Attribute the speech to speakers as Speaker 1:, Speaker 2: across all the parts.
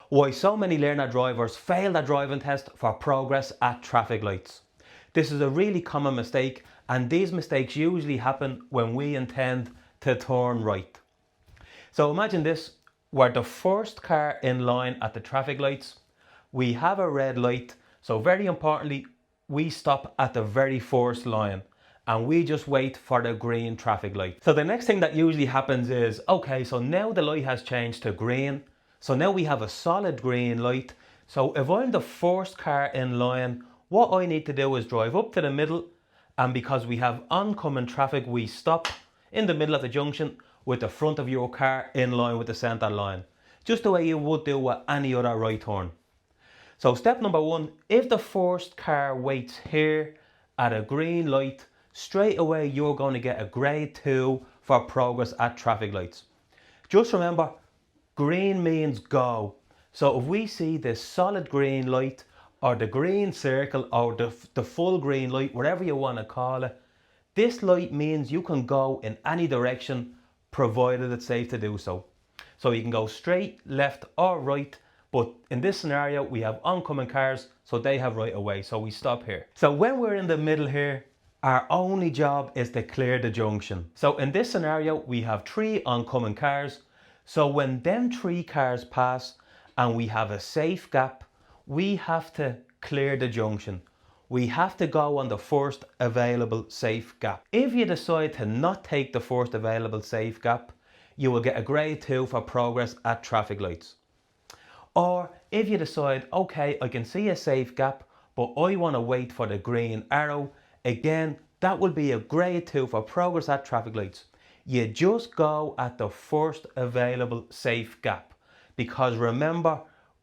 Speaker 1: Why so many learner drivers fail their driving test for progress at traffic lights. This is a really common mistake, and these mistakes usually happen when we intend to turn right. So imagine this, we're the first car in line at the traffic lights. We have a red light, so very importantly, we stop at the very first line and we just wait for the green traffic light. So the next thing that usually happens is, okay, so now the light has changed to green. So now we have a solid green light. So if I'm the first car in line, what I need to do is drive up to the middle, and because we have oncoming traffic, we stop in the middle of the junction with the front of your car in line with the centre line, just the way you would do with any other right turn. So step number one, if the first car waits here at a green light, straight away you're going to get a grade 2 for progress at traffic lights. Just remember, green means go. So if we see this solid green light or the green circle or the full green light, whatever you want to call it, this light means you can go in any direction provided it's safe to do so. So you can go straight, left or right, but in this scenario we have oncoming cars, so they have right of way, so we stop here. So when we're in the middle here, our only job is to clear the junction. So in this scenario we have 3 oncoming cars, so when them 3 cars pass and we have a safe gap, we have to clear the junction. We have to go on the first available safe gap. If you decide to not take the first available safe gap, you will get a grade 2 for progress at traffic lights. Or if you decide, okay, I can see a safe gap, but I want to wait for the green arrow, again, that will be a grade 2 for progress at traffic lights. You just go at the first available safe gap, because remember,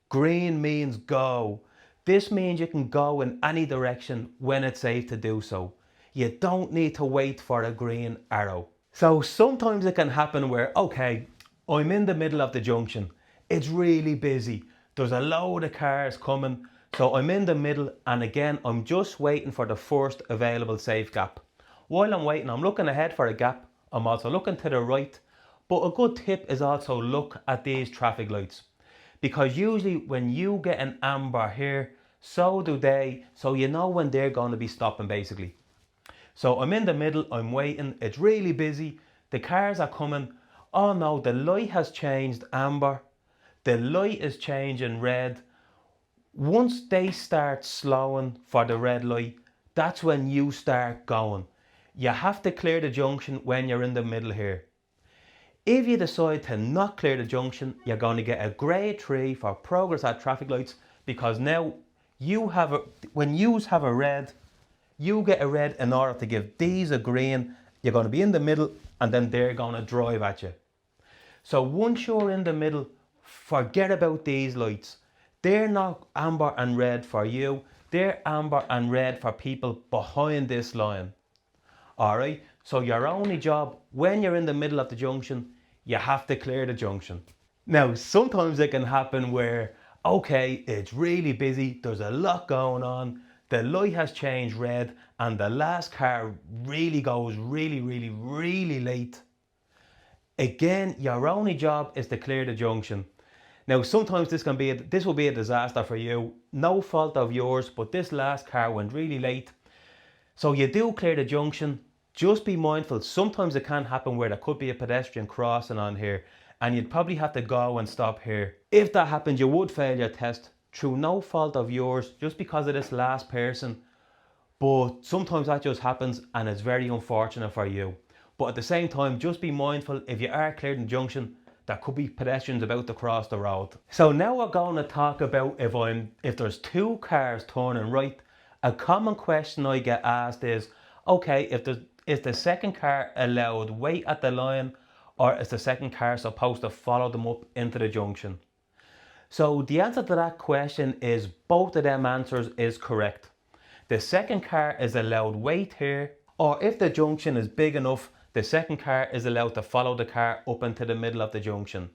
Speaker 1: green means go. This means you can go in any direction when it's safe to do so. You don't need to wait for a green arrow. So sometimes it can happen where, okay, I'm in the middle of the junction. It's really busy. There's a load of cars coming. So I'm in the middle, and again, I'm just waiting for the first available safe gap. While I'm waiting, I'm looking ahead for a gap. I'm also looking to the right. But a good tip is also look at these traffic lights, because usually when you get an amber here, so do they, so you know when they're going to be stopping basically. So I'm in the middle, I'm waiting, it's really busy, the cars are coming. Oh no, the light has changed amber, the light is changing red. Once they start slowing for the red light, that's when you start going. You have to clear the junction when you're in the middle here. If you decide to not clear the junction, you're going to get a grade 3 for progress at traffic lights, because now when you have a red, you get a red in order to give these a green. You're going to be in the middle and then they're going to drive at you. So once you're in the middle, forget about these lights. They're not amber and red for you. They're amber and red for people behind this line. Alright, so your only job when you're in the middle of the junction, you have to clear the junction. Now sometimes it can happen where, okay, it's really busy, there's a lot going on, the light has changed red and the last car really goes really late. Again, your only job is to clear the junction. Now sometimes this will be a disaster for you, no fault of yours, but this last car went really late. So you do clear the junction. Just be mindful, sometimes it can happen where there could be a pedestrian crossing on here and you'd probably have to go and stop here. If that happened, you would fail your test through no fault of yours, just because of this last person. But sometimes that just happens and it's very unfortunate for you. But at the same time, just be mindful, if you are cleared in junction, there could be pedestrians about to cross the road. So now we're going to talk about if there's 2 cars turning right. A common question I get asked is, okay, is the second car allowed wait at the line, or is the second car supposed to follow them up into the junction? So the answer to that question is both of them answers is correct. The second car is allowed wait here, or if the junction is big enough, the second car is allowed to follow the car up into the middle of the junction.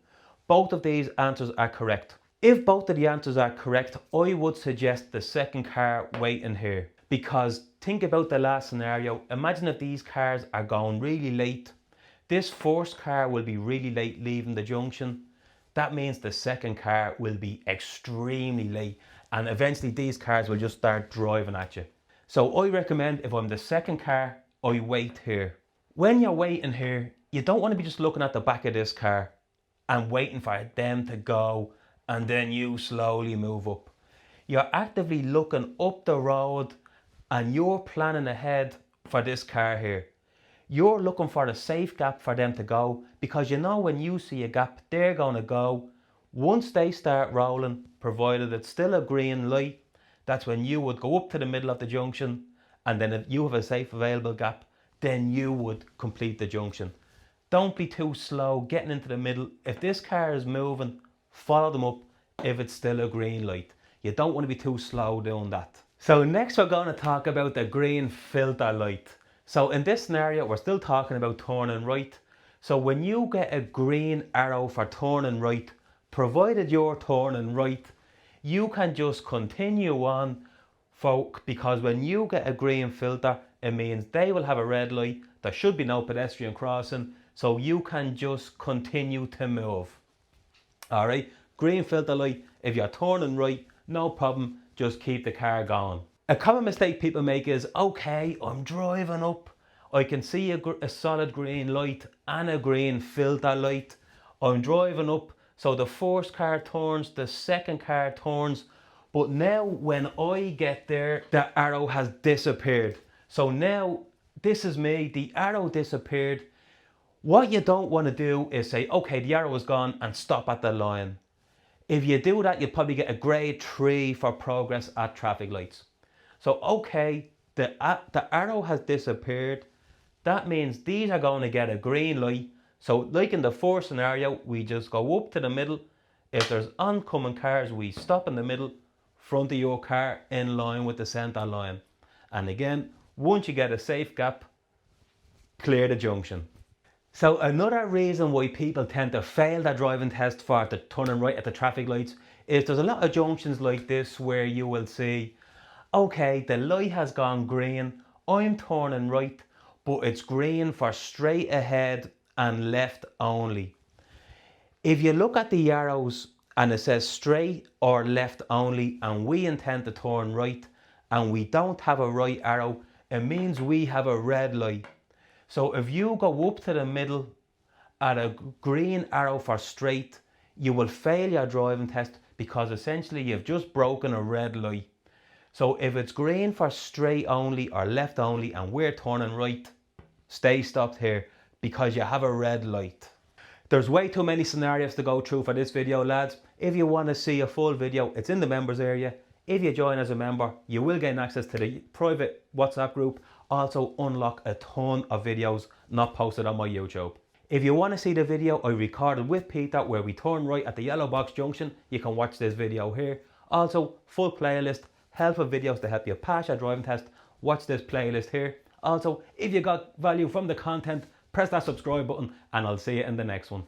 Speaker 1: Both of these answers are correct. If both of the answers are correct, I would suggest the second car waiting here. Because think about the last scenario. Imagine if these cars are going really late. This first car will be really late leaving the junction. that means the second car will be extremely late, and eventually these cars will just start driving at you. So I recommend, if I'm the second car, I wait here. When you're waiting here, you don't want to be just looking at the back of this car and waiting for them to go and then you slowly move up. You're actively looking up the road and you're planning ahead for this car here. You're looking for a safe gap for them to go, because you know when you see a gap, they're going to go. Once they start rolling, provided it's still a green light, that's when you would go up to the middle of the junction, and then if you have a safe available gap, then you would complete the junction. Don't be too slow getting into the middle. If this car is moving, follow them up if it's still a green light. You don't want to be too slow doing that. So next we're going to talk about the green filter light. So in this scenario, we're still talking about turning right. So when you get a green arrow for turning right, provided you're turning right, you can just continue on, because when you get a green filter, it means they will have a red light. There should be no pedestrian crossing, so you can just continue to move. All right, green filter light, if you're turning right, no problem, just keep the car going. A common mistake people make is, okay, I'm driving up, I can see a solid green light and a green filter light. I'm driving up, so the first car turns, the second car turns, but now when I get there, the arrow has disappeared. So now, this is me, the arrow disappeared. What you don't want to do is say, okay, the arrow is gone, and stop at the line. If you do that, you'll probably get a grade 3 for progress at traffic lights. So okay, the arrow has disappeared. That means these are going to get a green light. So like in the first scenario, we just go up to the middle. If there's oncoming cars, we stop in the middle, front of your car, in line with the centre line. And again, once you get a safe gap, clear the junction. So another reason why people tend to fail their driving test for the turning right at the traffic lights is there's a lot of junctions like this where you will see, okay, the light has gone green, I'm turning right, but it's green for straight ahead and left only. If you look at the arrows and it says straight or left only, and we intend to turn right and we don't have a right arrow, it means we have a red light. So if you go up to the middle at a green arrow for straight, you will fail your driving test, because essentially you've just broken a red light. So if it's green for straight only or left only and we're turning right, stay stopped here, because you have a red light. There's way too many scenarios to go through for this video, lads. If you want to see a full video, it's in the members area. If you join as a member, you will gain access to the private WhatsApp group. Also unlock a ton of videos not posted on my YouTube. If you want to see the video I recorded with Peter where we turn right at the yellow box junction, you can watch this video here. Also, full playlist, helpful videos to help you pass your driving test. Watch this playlist here. Also, if you got value from the content, press that subscribe button and I'll see you in the next one.